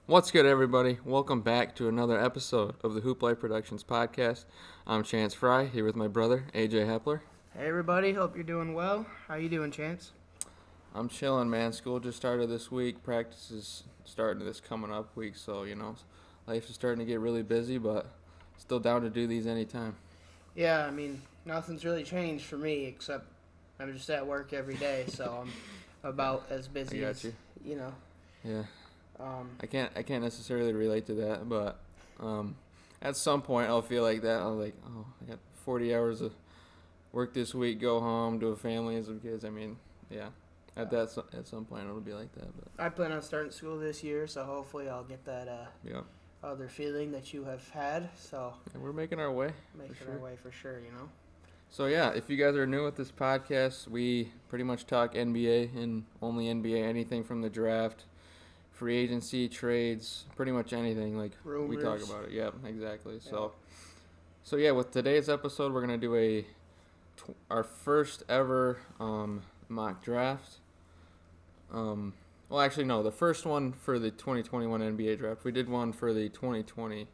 What's good, everybody? Welcome back to another episode of the Hoop Life Productions podcast. I'm Chance Fry, here with my brother, AJ Hepler. Hey, everybody. Hope you're doing well. How you doing, Chance? I'm chilling, man. School just started this week. Practice is starting this coming up week, so, life is starting to get really busy, but still down to do these anytime. Yeah, I mean, nothing's really changed for me except I'm just at work every day, so I'm about as busy as, Yeah. I can't necessarily relate to that, but at some point I'll feel like that. I'll like, oh, I got 40 hours of work this week. Go home, do a family and some kids. I mean, yeah. At some point it'll be like that. But I plan on starting school this year, so hopefully I'll get that other feeling that you have had. So yeah, we're making our way. Our way for sure, So yeah, if you guys are new with this podcast, we pretty much talk NBA and only NBA. Anything from the draft, free agency, trades, pretty much anything. Like rumors. We talk about it. Yep, exactly. Yeah. So yeah, with today's episode, we're gonna do our first ever mock draft. Well, actually, no, the first one for the 2021 NBA draft. We did one for the 2020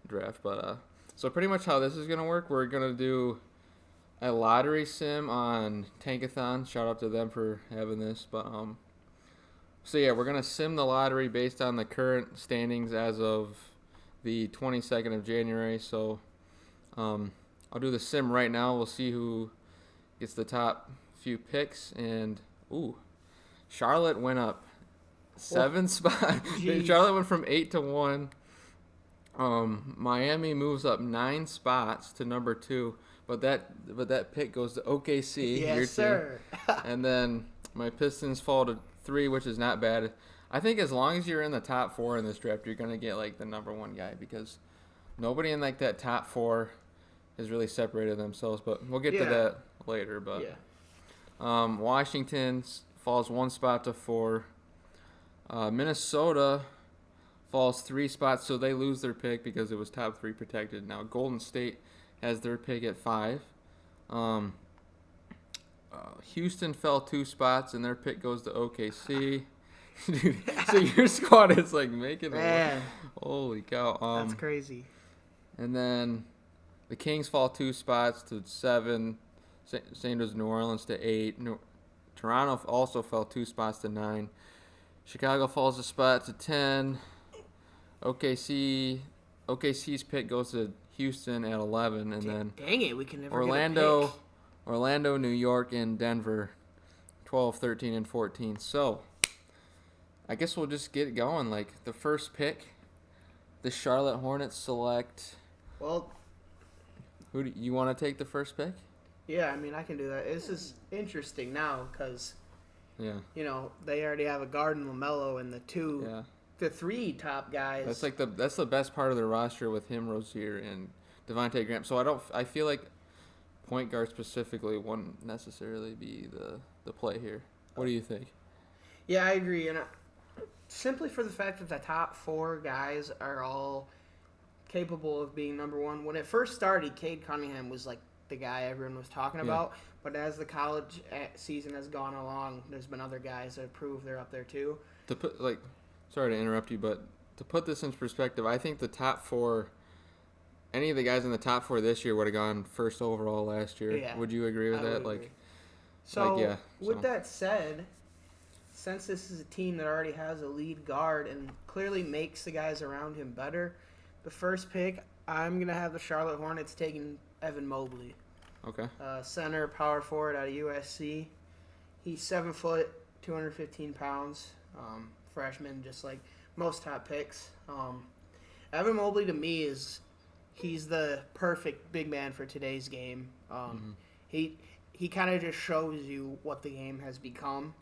draft, but so pretty much how this is gonna work, we're gonna do a lottery sim on Tankathon. Shout out to them for having this, but So yeah, we're gonna sim the lottery based on the current standings as of the 22nd of January. So I'll do the sim right now. We'll see who gets the top few picks. And Charlotte went up 7 spots. Charlotte went from 8 to 1. Miami moves up 9 spots to number 2. But that pick goes to OKC. Yes, sir. And then my Pistons fall to 3, which is not bad. I think as long as you're in the top 4 in this draft, you're going to get, like, the number 1 guy because nobody in, like, that top 4 has really separated themselves. But we'll get to that later. But Washington falls 1 spot to 4. Minnesota falls 3 spots, so they lose their pick because it was top 3 protected. Now, Golden State has their pick at 5. Houston fell 2 spots, and their pick goes to OKC. Dude, so your squad is like making Man. Holy cow! That's crazy. And then the Kings fall 2 spots to 7. Same as New Orleans to 8. Toronto also fell 2 spots to 9. Chicago falls a spot to 10. OKC's pick goes to Houston at 11, and then dang it, we can never Orlando. get a pick. Orlando, New York, and Denver, 12, 13, and 14. So, I guess we'll just get it going. Like, the first pick, the Charlotte Hornets select. Well, Who do you want to take the first pick? Yeah, I mean, I can do that. This is interesting now because, they already have a guard in LaMelo and the 3 top guys. That's the best part of their roster with him, Rozier, and Devontae Graham. So I feel like point guard specifically wouldn't necessarily be the play here. What do you think? Yeah, I agree. And simply for the fact that the top 4 guys are all capable of being number 1. When it first started, Cade Cunningham was like the guy everyone was talking about. But as the college season has gone along, there's been other guys that have proved they're up there too. Sorry to interrupt you, but to put this in perspective, I think the top 4. Any of the guys in the top 4 this year would have gone first overall last year. Yeah, would you agree with that? Agree. With that said, since this is a team that already has a lead guard and clearly makes the guys around him better, the first pick, I'm going to have the Charlotte Hornets taking Evan Mobley. Okay. Center, power forward out of USC. He's 7 foot, 215 pounds. Freshman, just like most top picks. Evan Mobley to me he's the perfect big man for today's game. He kind of just shows you what the game has become.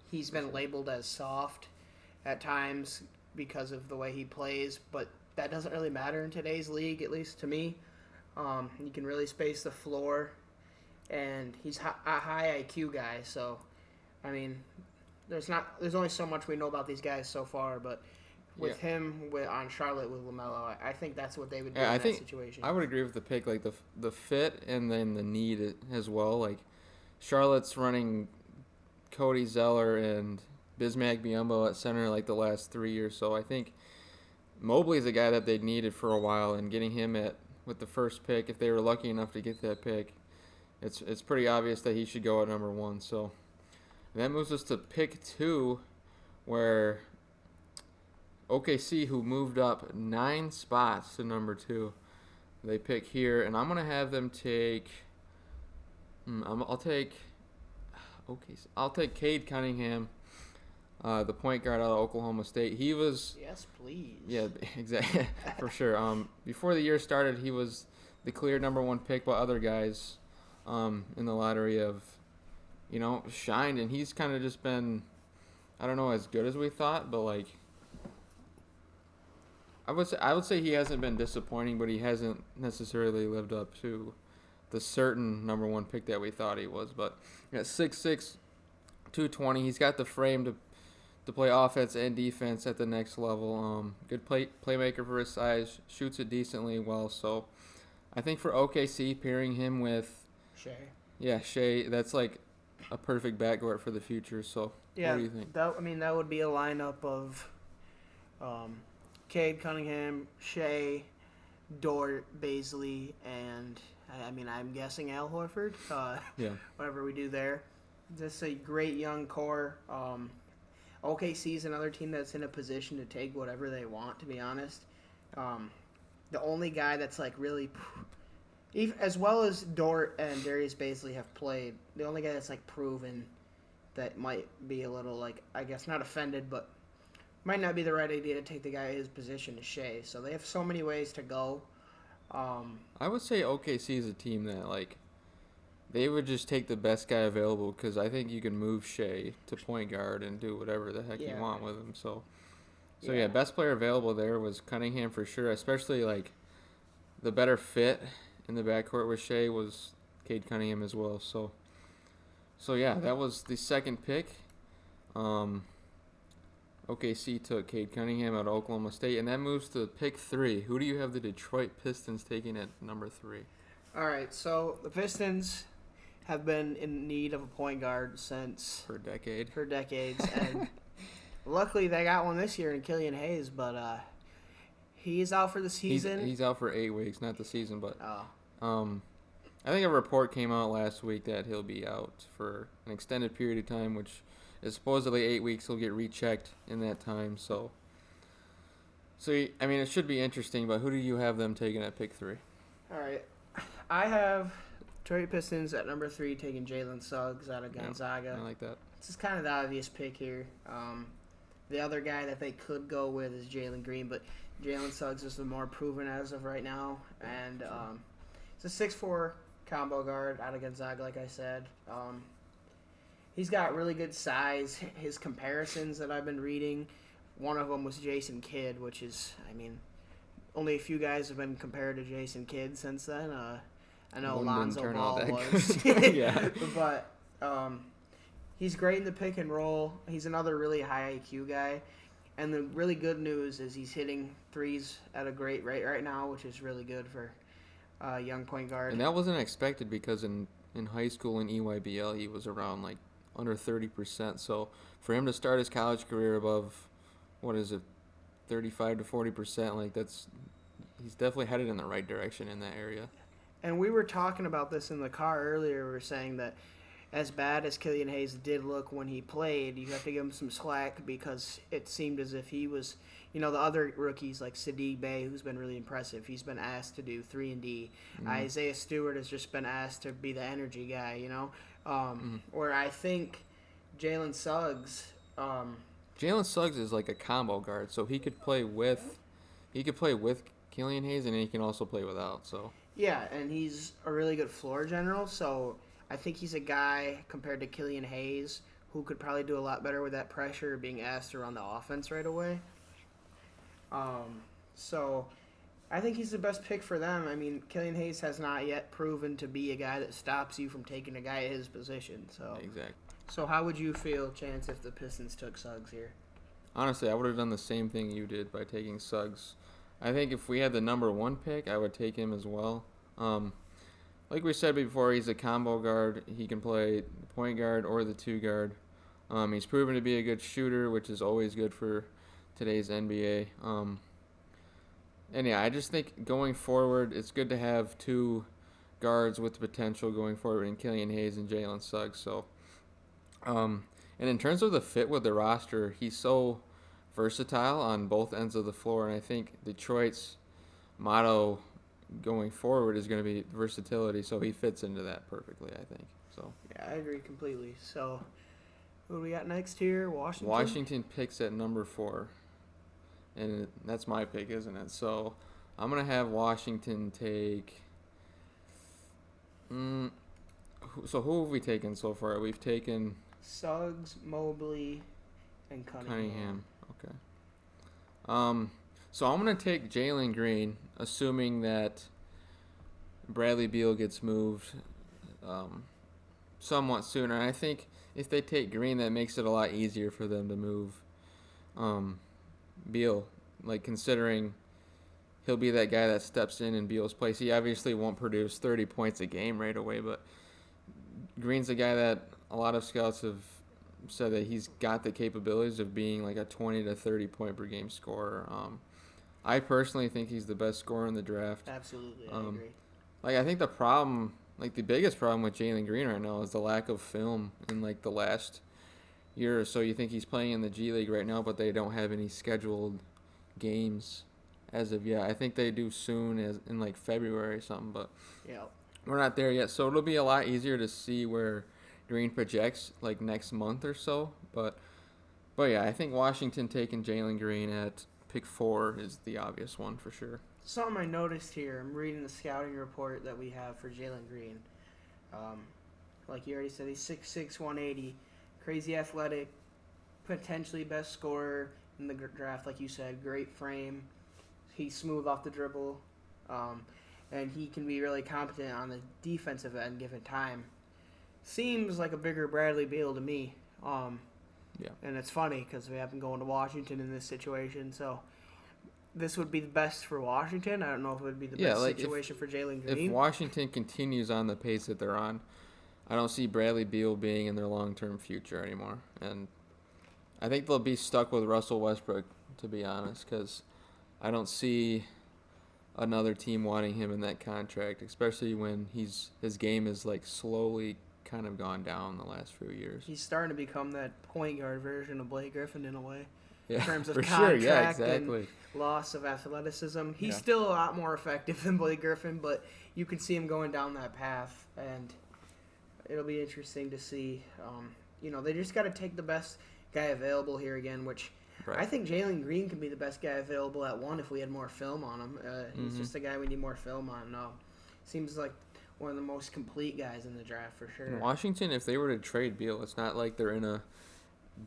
He's been labeled as soft at times because of the way he plays, but that doesn't really matter in today's league, at least to me. He can really space the floor, and he's a high IQ guy. So, I mean, there's only so much we know about these guys so far, but with him on Charlotte with LaMelo, I think that's what they would do in that situation. I would agree with the pick, like the fit and then the need as well. Like Charlotte's running Cody Zeller and Bismack Biyombo at center like the last 3 years. So I think Mobley's a guy that they needed for a while, and getting him with the first pick, if they were lucky enough to get that pick, it's pretty obvious that he should go at number 1. So that moves us to pick 2, where OKC, who moved up 9 spots to number 2, they pick here, and I'm gonna have them take. I'll take Cade Cunningham, the point guard out of Oklahoma State. He was. Yes, please. Yeah, exactly, for sure. Before the year started, he was the clear number 1 pick, but other guys, in the lottery have, shined, and he's kind of just been, I don't know, as good as we thought, but like. I would say he hasn't been disappointing, but he hasn't necessarily lived up to the certain number 1 pick that we thought he was. But at 6'6", 220, he's got the frame to play offense and defense at the next level. Good playmaker for his size, shoots it decently well. So I think for OKC, pairing him with Shea, that's like a perfect backcourt for the future. So what do you think? That would be a lineup of Cade Cunningham, Shea, Dort, Baisley, and I'm guessing Al Horford. Whatever we do there. Just a great young core. OKC is another team that's in a position to take whatever they want, to be honest. The only guy that's like really, as well as Dort and Darius Baisley have played, the only guy that's like proven that might be a little like, I guess not offended, but might not be the right idea to take the guy at his position to Shea. So they have so many ways to go. I would say OKC is a team that, like, they would just take the best guy available, because I think you can move Shea to point guard and do whatever the heck you want with him. So best player available there was Cunningham for sure, especially, like, the better fit in the backcourt with Shea was Cade Cunningham as well. So that was the second pick. OKC took Cade Cunningham out of Oklahoma State, and that moves to pick 3. Who do you have the Detroit Pistons taking at number 3? All right, so the Pistons have been in need of a point guard for decades, and luckily they got one this year in Killian Hayes, but he's out for the season. He's out for 8 weeks, not the season, but I think a report came out last week that he'll be out for an extended period of time, which is supposedly 8 weeks. He'll get rechecked in that time. So it should be interesting. But who do you have them taking at pick 3? All right, I have Detroit Pistons at number 3 taking Jalen Suggs out of Gonzaga. I like that. This is kind of the obvious pick here. The other guy that they could go with is Jalen Green, but Jalen Suggs is the more proven as of right now, and it's a 6'4" combo guard out of Gonzaga, like I said. He's got really good size. His comparisons that I've been reading, one of them was Jason Kidd, which is, only a few guys have been compared to Jason Kidd since then. I know Lonzo Ball was. Yeah. But he's great in the pick and roll. He's another really high IQ guy. And the really good news is he's hitting threes at a great rate right now, which is really good for a young point guard. And that wasn't expected, because in high school in EYBL he was around like under 30%. So for him to start his college career above, 35 to 40%, like he's definitely headed in the right direction in that area. And we were talking about this in the car earlier. We were saying that as bad as Killian Hayes did look when he played, you have to give him some slack, because it seemed as if he was, the other rookies like Sadiq Bey, who's been really impressive, he's been asked to do 3-and-D. Isaiah Stewart has just been asked to be the energy guy, Where I think Jalen Suggs is like a combo guard, so he could play with Killian Hayes, and he can also play without. So yeah, and he's a really good floor general. So I think he's a guy compared to Killian Hayes who could probably do a lot better with that pressure, being asked to run the offense right away. So I think he's the best pick for them. Killian Hayes has not yet proven to be a guy that stops you from taking a guy at his position. So exactly. So how would you feel, Chance, if the Pistons took Suggs here? Honestly, I would have done the same thing you did by taking Suggs. I think if we had the number 1 pick, I would take him as well. Like we said before, he's a combo guard. He can play the point guard or the 2 guard. He's proven to be a good shooter, which is always good for today's NBA. And yeah, I just think going forward, it's good to have two guards with the potential going forward in Killian Hayes and Jalen Suggs. So, and in terms of the fit with the roster, he's so versatile on both ends of the floor, and I think Detroit's motto going forward is going to be versatility. So he fits into that perfectly, I think. So Yeah, I agree completely. So, who do we got next here? Washington? Washington picks at number 4. And that's my pick, isn't it? So I'm going to have Washington take... so who have we taken so far? We've taken... Suggs, Mobley, and Cunningham. Okay. So I'm going to take Jalen Green, assuming that Bradley Beal gets moved somewhat sooner. And I think if they take Green, that makes it a lot easier for them to move Beal, like considering he'll be that guy that steps in Beal's place. He obviously won't produce 30 points a game right away, but Green's a guy that a lot of scouts have said that he's got the capabilities of being like a 20 to 30 point per game scorer. I personally think he's the best scorer in the draft. Absolutely, I agree. Like I think the problem, like the biggest problem with Jalen Green right now is the lack of film in like the last year or so. You think he's playing in the G League right now, but they don't have any scheduled games as of yet. I think they do soon, as in like February or something, but yeah, we're not there yet. So it'll be a lot easier to see where Green projects like next month or so. But yeah, I think Washington taking Jalen Green at pick 4 is the obvious one for sure. Something I noticed here, I'm reading the scouting report that we have for Jalen Green. Like you already said, he's 6'6", 180, crazy athletic, potentially best scorer in the draft, like you said, great frame. He's smooth off the dribble, and he can be really competent on the defensive end given time. Seems like a bigger Bradley Beal to me. Yeah. And it's funny because we have him going to Washington in this situation, so this would be the best for Washington. I don't know if it would be the best situation for Jalen Green. If Washington continues on the pace that they're on, I don't see Bradley Beal being in their long-term future anymore. And I think they'll be stuck with Russell Westbrook, to be honest, because I don't see another team wanting him in that contract, especially when his game is like slowly kind of gone down the last few years. He's starting to become that point guard version of Blake Griffin in a way. Yeah, in terms of for contract sure. Yeah, exactly. And loss of athleticism. He's still a lot more effective than Blake Griffin, but you can see him going down that path, and it'll be interesting to see. They just got to take the best guy available here again, which I think Jalen Green could be the best guy available at 1 if we had more film on him. He's just a guy we need more film on. Seems like one of the most complete guys in the draft for sure. In Washington, if they were to trade Beal, it's not like they're in a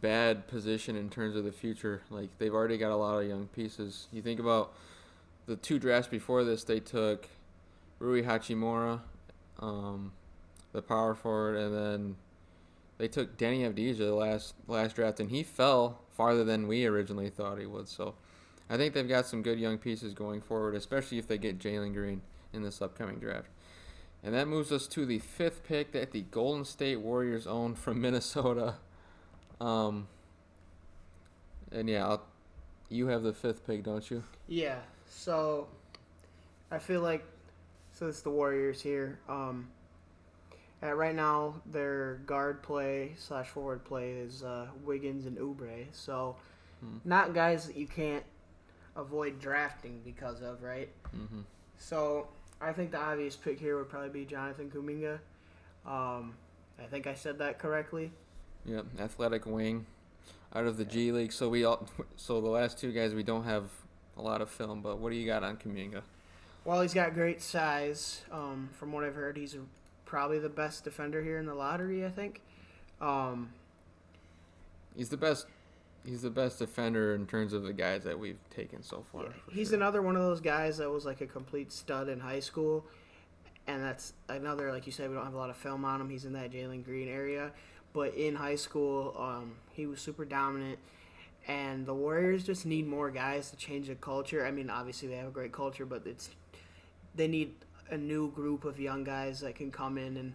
bad position in terms of the future. Like, they've already got a lot of young pieces. You think about the 2 drafts before this, they took Rui Hachimura, the power forward, and then they took Denny Avdija the last draft, and he fell farther than we originally thought he would. So I think they've got some good young pieces going forward, especially if they get Jalen Green in this upcoming draft. And that moves us to the 5th pick that the Golden State Warriors own from Minnesota. And yeah, you have the 5th pick, don't you? Yeah. So I feel like it's the Warriors here. Right now, their guard play / forward play is Wiggins and Oubre. So not guys that you can't avoid drafting because of, right? Mm-hmm. So I think the obvious pick here would probably be Jonathan Kuminga. I think I said that correctly. Yep, athletic wing out of the G League. So the last 2 guys, we don't have a lot of film, but what do you got on Kuminga? Well, he's got great size. From what I've heard, he's probably the best defender here in the lottery, I think. He's the best defender in terms of the guys that we've taken so far. Yeah. He's another one of those guys that was like a complete stud in high school, and that's another, like you said, we don't have a lot of film on him. He's in that Jalen Green area, but in high school, he was super dominant, and the Warriors just need more guys to change the culture. I mean, obviously they have a great culture, but they need a new group of young guys that can come in and,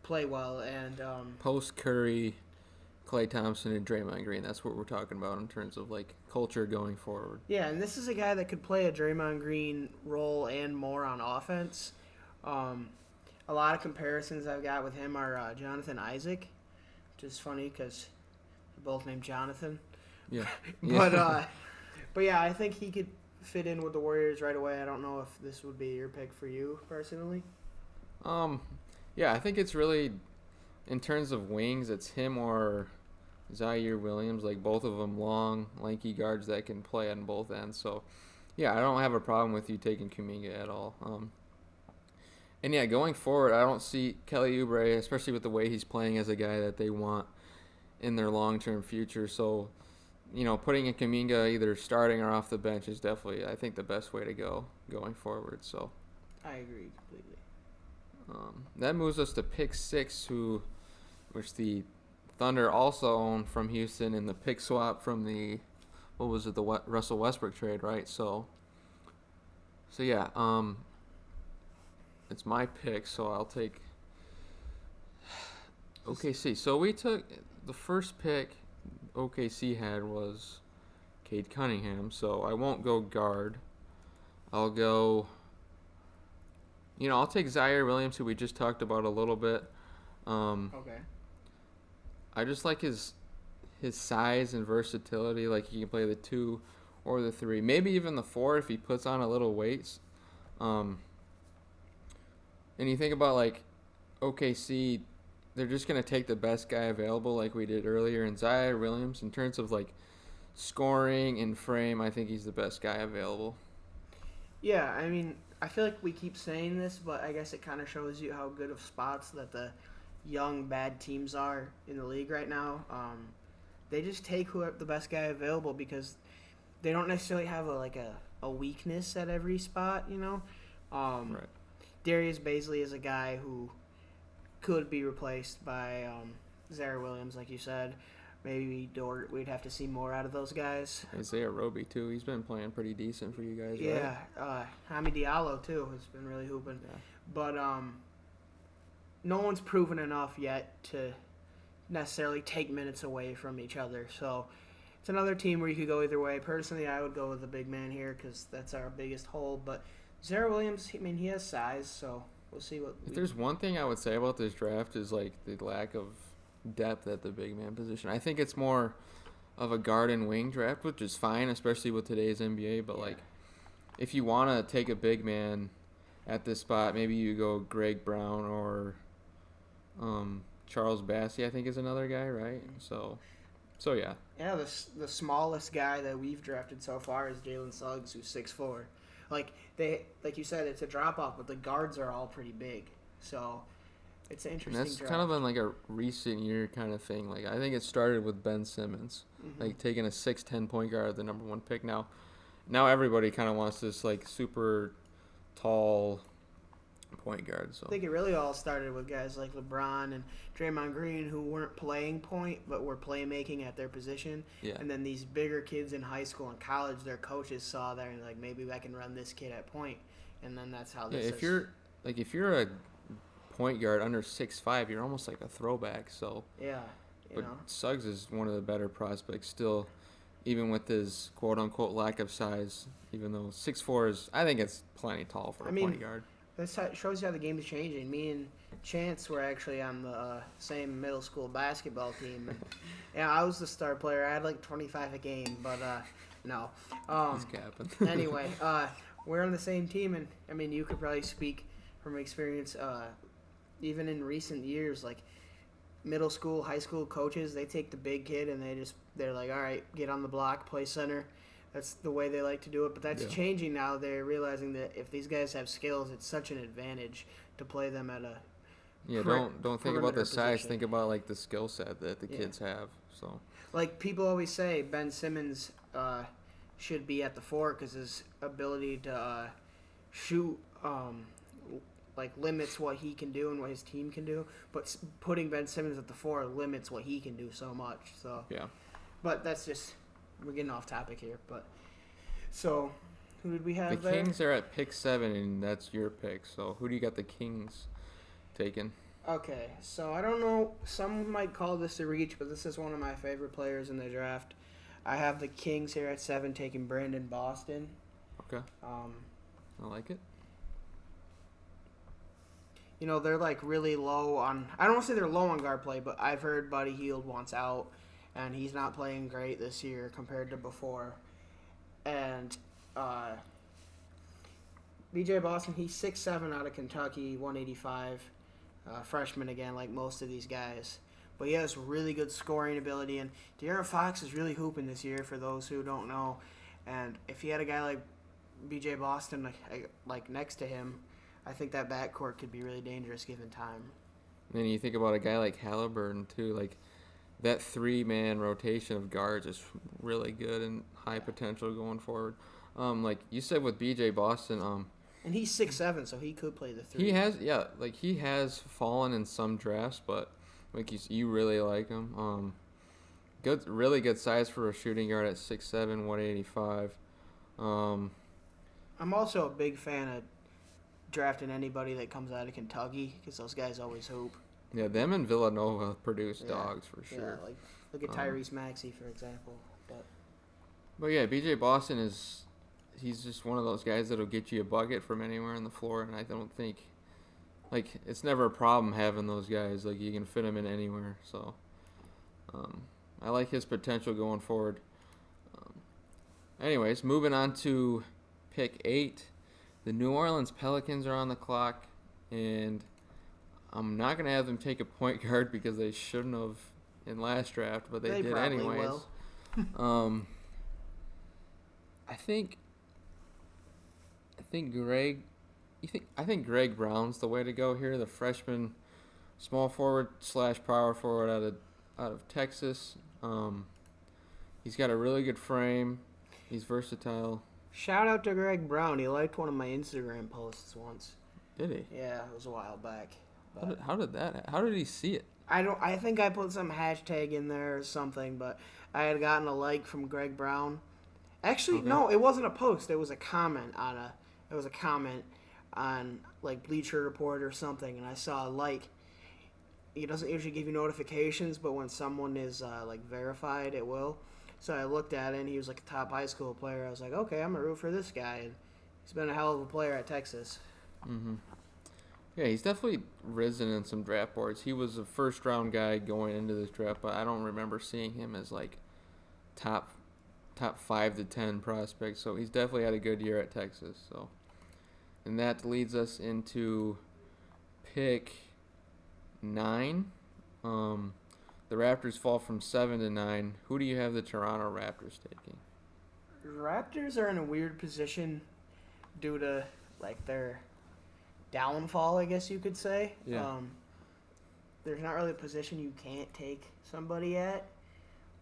play well. And post Curry, Klay Thompson and Draymond Green. That's what we're talking about in terms of like culture going forward. Yeah, and this is a guy that could play a Draymond Green role and more on offense. A lot of comparisons I've got with him are Jonathan Isaac, which is funny because they're both named Jonathan. Yeah. But yeah, I think he could fit in with the Warriors right away. I don't know if this would be your pick for you personally. Yeah, I think it's really, in terms of wings, it's him or Zaire Williams, like both of them long, lanky guards that can play on both ends. So, yeah, I don't have a problem with you taking Kuminga at all. And yeah, going forward, I don't see Kelly Oubre, especially with the way he's playing, as a guy that they want in their long-term future. So, putting in Kuminga either starting or off the bench is definitely, I think, the best way to go going forward. So, I agree completely. That moves us to pick 6, which the Thunder also own from Houston in the pick swap from the Russell Westbrook trade, right? So yeah, it's my pick, so I'll take OKC. So we took the first pick OKC had was Cade Cunningham, so I won't go guard. I'll go, I'll take Zaire Williams, who we just talked about a little bit. Okay. I just like his size and versatility. Like, he can play the 2 or the 3, maybe even the 4 if he puts on a little weight. And you think about, like, OKC, they're just going to take the best guy available like we did earlier. And Zaire Williams, in terms of, like, scoring and frame, I think he's the best guy available. Yeah, I mean, I feel like we keep saying this, but I guess it kind of shows you how good of spots that the young, bad teams are in the league right now. They just take the best guy available because they don't necessarily have a weakness at every spot, Right. Darius Bazley is a guy who could be replaced by Zaire Williams, like you said. Maybe Dort. We'd have to see more out of those guys. Isaiah Roby, too. He's been playing pretty decent for you guys, right? Yeah. Hami Diallo, too, has been really hooping. Yeah. But no one's proven enough yet to necessarily take minutes away from each other. So it's another team where you could go either way. Personally, I would go with the big man here because that's our biggest hole. But Zaire Williams, he has size, so we'll see what. If there's one thing I would say about this draft is like the lack of depth at the big man position. I think it's more of a guard and wing draft, which is fine, especially with today's NBA. But like, if you want to take a big man at this spot, maybe you go Greg Brown or Charles Bassey, I think, is another guy, right? So yeah. Yeah, the smallest guy that we've drafted so far is Jalen Suggs, who's 6'4". Like you said, it's a drop off, but the guards are all pretty big. So it's an interesting. And that's draft. kind of been like a recent year kind of thing. Like, I think it started with Ben Simmons, like taking a 6'10" point guard, the number 1 pick. Now everybody kind of wants this like super tall point guard. So I think it really all started with guys like LeBron and Draymond Green, who weren't playing point but were playmaking at their position. Yeah. And then these bigger kids in high school and college, their coaches saw that and like, maybe I can run this kid at point, and then that's how this. Yeah, if you're a point guard under 6'5", you're almost like a throwback. So yeah, but Suggs is one of the better prospects still, even with his quote unquote lack of size. Even though 6'4" is, I think it's plenty tall for a point guard. This shows you how the game is changing. Me and Chance were actually on the same middle school basketball team. And, I was the star player. I had like 25 a game, but no. He's capping. Anyway, we're on the same team, and I mean, you could probably speak from experience. Even in recent years, like middle school, high school coaches, they take the big kid and they're like, all right, get on the block, play center. That's the way they like to do it, but that's changing now. They're realizing that if these guys have skills, it's such an advantage to play them at a don't think about the size. Position. Think about like the skill set that the kids have. So like people always say, Ben Simmons should be at the 4 because his ability to shoot like limits what he can do and what his team can do. But putting Ben Simmons at the 4 limits what he can do so much. So yeah, but that's just. We're getting off topic here, but so who did we have the there? Kings are at pick 7, and that's your pick. So who do you got the Kings taking? Okay, so I don't know. Some might call this a reach, but this is one of my favorite players in the draft. I have the Kings here at 7, taking Brandon Boston. Okay. Um, I like it. they're like really low on. I don't want to say they're low on guard play, but I've heard Buddy Hield wants out, and he's not playing great this year compared to before. And BJ Boston, he's 6'7" out of Kentucky, 185. Freshman again, like most of these guys. But he has really good scoring ability, and De'Aaron Fox is really hooping this year, for those who don't know. And if he had a guy like B.J. Boston like next to him, I think that backcourt could be really dangerous given time. And then you think about a guy like Halliburton too, like that 3-man rotation of guards is really good and high potential going forward. Like you said with B.J. Boston, and he's 6'7", so he could play the 3. He has fallen in some drafts, but like you really like him. Really good size for a shooting guard at 6'7", 185. I'm also a big fan of drafting anybody that comes out of Kentucky, because those guys always hoop. Yeah, them and Villanova produce dogs for sure. Yeah, like look at Tyrese Maxey, for example. But yeah, B.J. Boston he's just one of those guys that'll get you a bucket from anywhere on the floor, and I don't think, like, it's never a problem having those guys. Like, you can fit them in anywhere. So, I like his potential going forward. Anyways, moving on to pick 8. The New Orleans Pelicans are on the clock, and I'm not going to have them take a point guard because they shouldn't have in last draft, but they did anyways. Will. I think Greg Brown's the way to go here. The freshman, small forward / power forward out of Texas. He's got a really good frame. He's versatile. Shout out to Greg Brown. He liked one of my Instagram posts once. Did he? Yeah, it was a while back. How did he see it? I think I put some hashtag in there or something, but I had gotten a like from Greg Brown. Actually, Okay. No, it wasn't a post. It was a comment on like Bleacher Report or something, and I saw a like. It doesn't usually give you notifications, but when someone is like verified, it will. So I looked at it, and he was like a top high school player. I was like, okay, I'm gonna root for this guy, and he's been a hell of a player at Texas. Mm-hmm. Yeah, he's definitely risen in some draft boards. He was a first-round guy going into this draft, but I don't remember seeing him as like top 5 to 10 prospect. So he's definitely had a good year at Texas. So, and that leads us into pick 9. The Raptors fall from 7 to 9. Who do you have the Toronto Raptors taking? Raptors are in a weird position due to like their downfall, I guess you could say. Yeah. There's not really a position you can't take somebody at,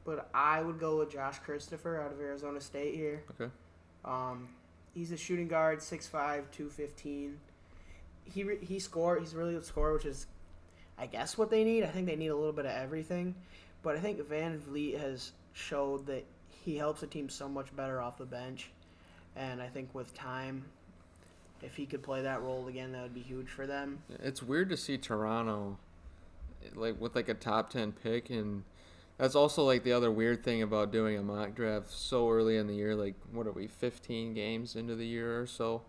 but I would go with Josh Christopher out of Arizona State here. Okay. He's a shooting guard, 6'5", 215. He scored. He's a really good scorer, which is, I guess, what they need. I think they need a little bit of everything, but I think Van Vliet has showed that he helps a team so much better off the bench, and I think with time, if he could play that role again, that would be huge for them. It's weird to see Toronto like with like a top 10 pick, and that's also like the other weird thing about doing a mock draft so early in the year. Like, what are we, 15 games into the year or so?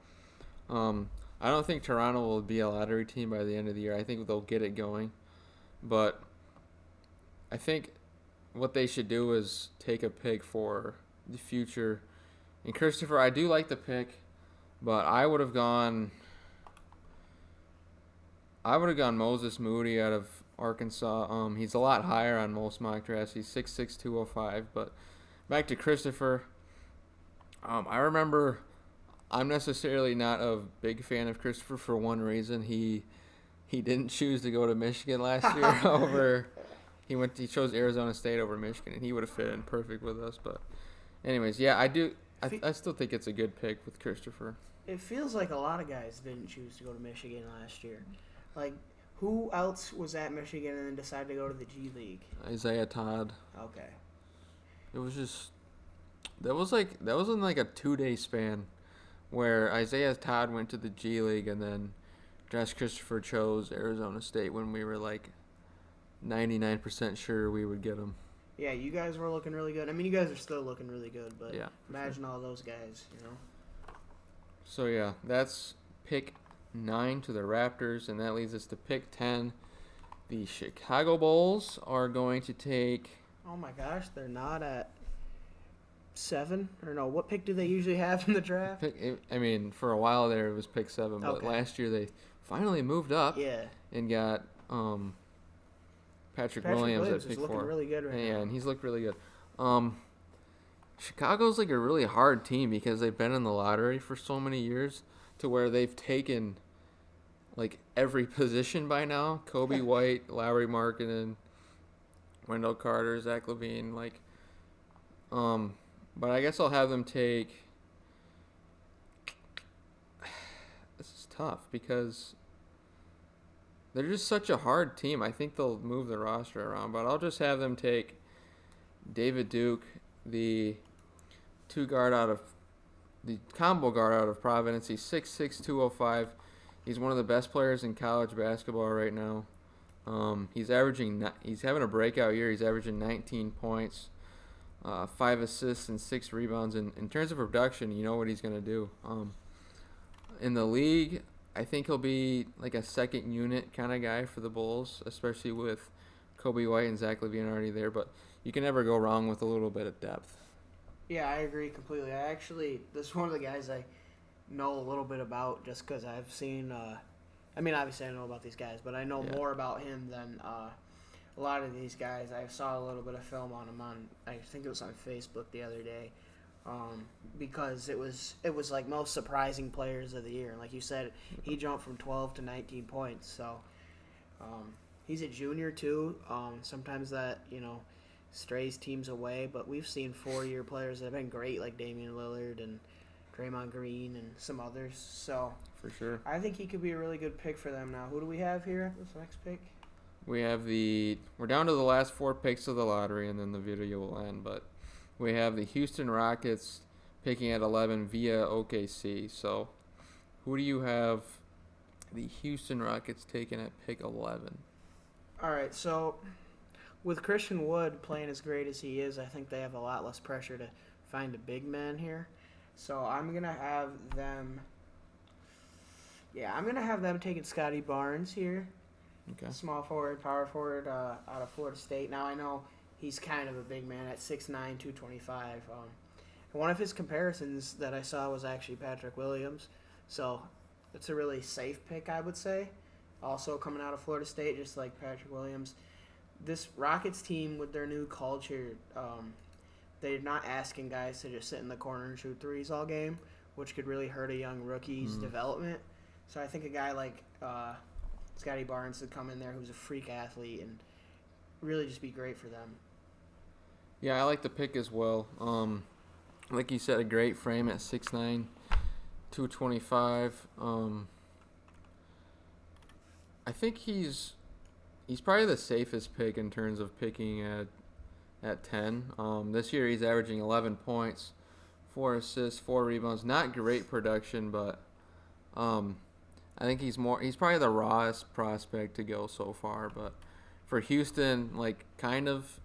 I don't think Toronto will be a lottery team by the end of the year. I think they'll get it going, but I think what they should do is take a pick for the future. And Christopher, I do like the pick, but I would have gone Moses Moody out of Arkansas. He's a lot higher on most mock drafts. He's 6'6", 205. But back to Christopher. I remember I'm necessarily not a big fan of Christopher for one reason. He didn't choose to go to Michigan last year he chose Arizona State over Michigan, and he would have fit in perfect with us. But anyways, yeah, I still think it's a good pick with Christopher. It feels like a lot of guys didn't choose to go to Michigan last year. Like, who else was at Michigan and then decided to go to the G League? Isaiah Todd. Okay. It was just that was in like a 2-day span where Isaiah Todd went to the G League, and then Josh Christopher chose Arizona State when we were like 99% sure we would get him. Yeah, you guys were looking really good. I mean, you guys are still looking really good, but yeah, imagine all those guys, you know. So, yeah, that's pick 9 to the Raptors, and that leads us to pick 10. The Chicago Bulls are going to take... Oh, my gosh, they're not at 7? Or no, what pick do they usually have in the draft? For a while there it was pick 7, but last year they finally moved up and got Patrick Williams at pick 4. Looking really good right now. Yeah, and he's looked really good. Chicago's like a really hard team because they've been in the lottery for so many years to where they've taken like every position by now. Kobe White, Lowry Markkanen, Wendell Carter, Zach LaVine, but I guess I'll have them take. This is tough because they're just such a hard team. I think they'll move the roster around, but I'll just have them take David Duke, the combo guard out of Providence. He's 6'6", 205. He's one of the best players in college basketball right now. He's having a breakout year. He's averaging 19 points, 5 assists, and 6 rebounds. And in terms of production, you know what he's going to do. In the league, I think he'll be like a second unit kind of guy for the Bulls, especially with Kobe White and Zach LaVine already there. But you can never go wrong with a little bit of depth. Yeah, I agree completely. This is one of the guys I know a little bit about just because I've seen, obviously I know about these guys, but I know more about him than a lot of these guys. I saw a little bit of film on him I think it was on Facebook the other day, because it was like most surprising players of the year. And like you said, he jumped from 12 to 19 points. So he's a junior too. Sometimes that, strays teams away, but we've seen 4-year players that have been great, like Damian Lillard and Draymond Green and some others. So for sure, I think he could be a really good pick for them. Now, who do we have here? This next pick? We're down to the last 4 picks of the lottery, and then the video will end. But we have the Houston Rockets picking at 11 via OKC. So who do you have the Houston Rockets taking at pick 11? All right, so with Christian Wood playing as great as he is, I think they have a lot less pressure to find a big man here. So I'm going to have them taking Scotty Barnes here. Okay. Small forward, power forward out of Florida State. Now I know he's kind of a big man at 6'9", 225. One of his comparisons that I saw was actually Patrick Williams. So it's a really safe pick, I would say. Also coming out of Florida State, just like Patrick Williams. This Rockets team with their new culture, they're not asking guys to just sit in the corner and shoot threes all game, which could really hurt a young rookie's development. So I think a guy like Scotty Barnes would come in there who's a freak athlete and really just be great for them. Yeah, I like the pick as well. Like you said, a great frame at 6'9", 225. I think he's probably the safest pick in terms of picking at 10. This year he's averaging 11 points, 4 assists, 4 rebounds. Not great production, but I think he's probably the rawest prospect to go so far. But for Houston, kind of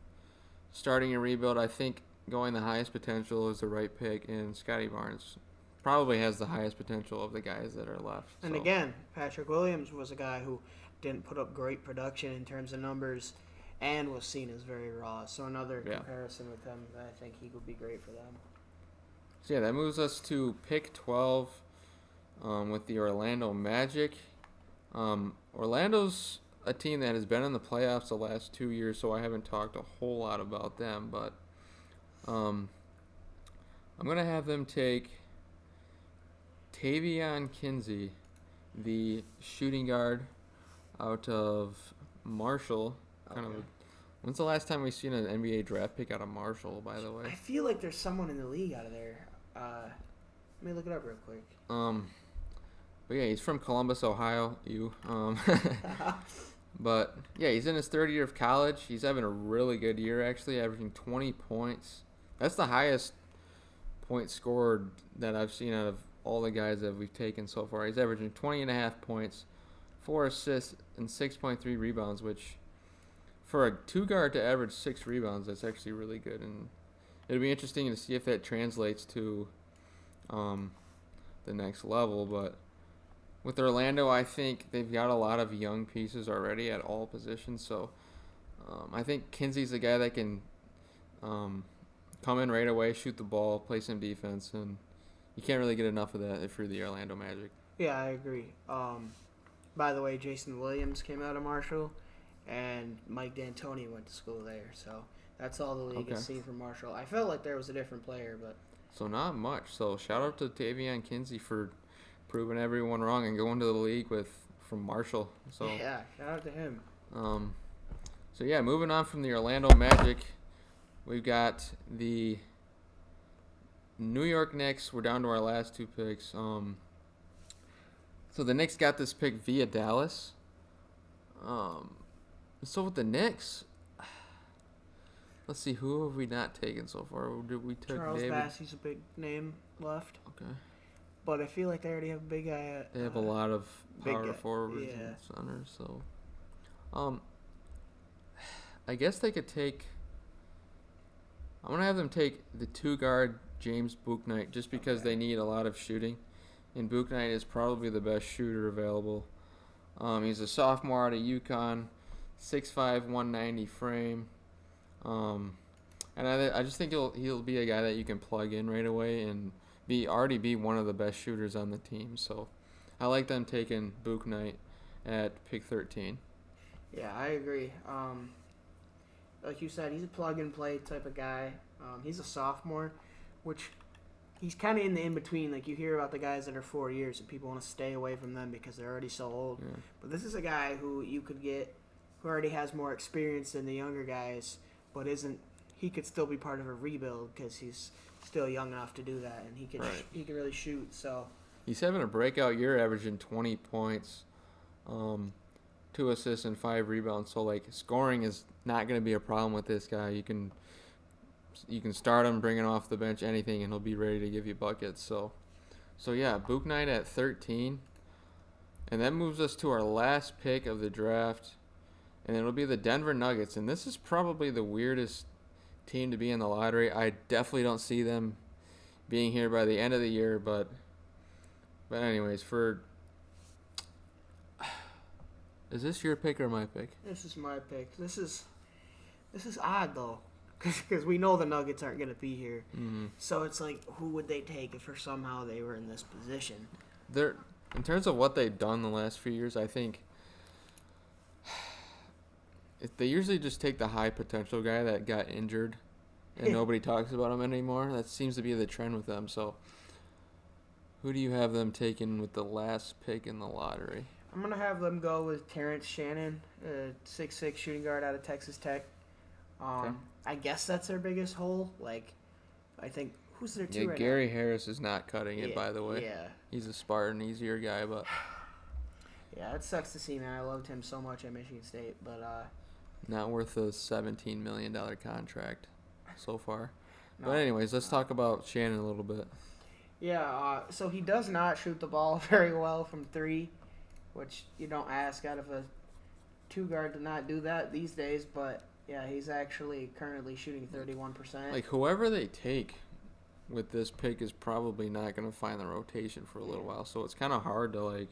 starting a rebuild, I think going the highest potential is the right pick, and Scotty Barnes probably has the highest potential of the guys that are left. And again, Patrick Williams was a guy who didn't put up great production in terms of numbers and was seen as very raw. So another comparison with him, I think he would be great for them. So that moves us to pick 12 with the Orlando Magic. Orlando's a team that has been in the playoffs the last 2 years, so I haven't talked a whole lot about them. But I'm going to have them take Tavion Kinsey, the shooting guard out of Marshall. When's the last time we've seen an NBA draft pick out of Marshall, by the way? I feel like there's someone in the league out of there. Let me look it up real quick. But yeah, he's from Columbus, Ohio. But yeah, he's in his 3rd year of college. He's having a really good year, actually, averaging 20 points. That's the highest points scored that I've seen out of all the guys that we've taken so far. He's averaging 20.5 points, 4 assists, and 6.3 rebounds, which for a 2-guard to average 6 rebounds, that's actually really good. And it'll be interesting to see if that translates to the next level. But with Orlando, I think they've got a lot of young pieces already at all positions. So I think Kinsey's the guy that can come in right away, shoot the ball, play some defense, and you can't really get enough of that if you're the Orlando Magic. Yeah, I agree. By the way, Jason Williams came out of Marshall, and Mike D'Antoni went to school there. So that's all the league has seen from Marshall. I felt like there was a different player, but so not much. So shout out to Tavion Kinsey for proving everyone wrong and going to the league from Marshall. So yeah, shout out to him. So yeah, moving on from the Orlando Magic, we've got the New York Knicks. We're down to our last 2 picks. So the Knicks got this pick via Dallas. So with the Knicks, let's see, who have we not taken so far? We took Charles David. Bassey's a big name left. Okay. But I feel like they already have a big guy. They have a lot of power guy, forwards and centers. So, I guess they could take. I'm gonna have them take the 2-guard James Bouknight just because they need a lot of shooting, and Bouknight is probably the best shooter available. He's a sophomore out of UConn, 6'5", 190 frame. And I just think he'll be a guy that you can plug in right away and already be one of the best shooters on the team. So I like them taking Bouknight at pick 13. Yeah, I agree. Like you said, he's a plug-and-play type of guy. He's a sophomore, which he's kind of in the in-between. Like, you hear about the guys that are 4 years, and people want to stay away from them because they're already so old. Yeah. But this is a guy who you could get who already has more experience than the younger guys, but he could still be part of a rebuild because he's still young enough to do that, and he can really shoot. So he's having a breakout year, averaging 20 points, 2 assists and 5 rebounds. So like scoring is not going to be a problem with this guy. You can start him, bring him off the bench, anything, and he'll be ready to give you buckets. So yeah, Bouknight at 13, and that moves us to our last pick of the draft, and it'll be the Denver Nuggets. And this is probably the weirdest team to be in the lottery. I definitely don't see them being here by the end of the year, but anyways, is this your pick or my pick? This is my pick. This is odd though, because we know the Nuggets aren't going to be here. Mm-hmm. So it's like, who would they take if somehow they were in this position? In terms of what they've done the last few years, I think they usually just take the high potential guy that got injured and nobody talks about him anymore. That seems to be the trend with them. So who do you have them taking with the last pick in the lottery? I'm going to have them go with Terrence Shannon, 6'6" shooting guard out of Texas Tech. Okay. I guess that's their biggest hole. Like, I think, who's their 2 right Gary now? Harris is not cutting it, by the way. Yeah. He's a Spartan, easier guy, but yeah, it sucks to see, man. I loved him so much at Michigan State, but not worth a $17 million contract so far. no, But anyways, let's talk about Shannon a little bit. Yeah, so he does not shoot the ball very well from 3, which you don't ask out of a 2-guard to not do that these days, but yeah, he's actually currently shooting 31%. Like, whoever they take with this pick is probably not going to find the rotation for a little while, so it's kind of hard to, like,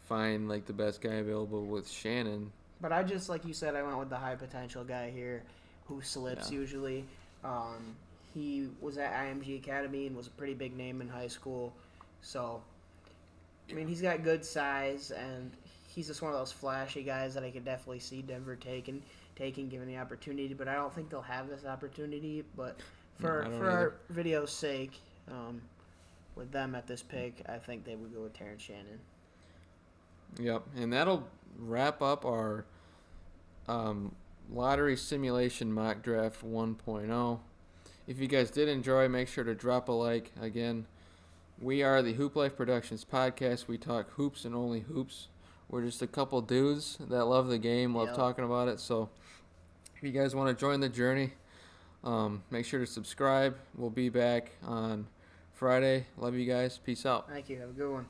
find, like, the best guy available with Shannon. But I just, like you said, I went with the high potential guy here who slips usually. He was at IMG Academy and was a pretty big name in high school. So, I mean, he's got good size, and he's just one of those flashy guys that I could definitely see Denver taking given the opportunity. But I don't think they'll have this opportunity. But for our video's sake, with them at this pick, I think they would go with Terrence Shannon. Yep, and that'll wrap up our lottery simulation mock draft 1.0. If you guys did enjoy, make sure to drop a like. Again, we are the Hoop Life Productions podcast. We talk hoops and only hoops. We're just a couple dudes that love the game, love talking about it. So if you guys want to join the journey, make sure to subscribe. We'll be back on Friday. Love you guys. Peace out. Thank you. Have a good one.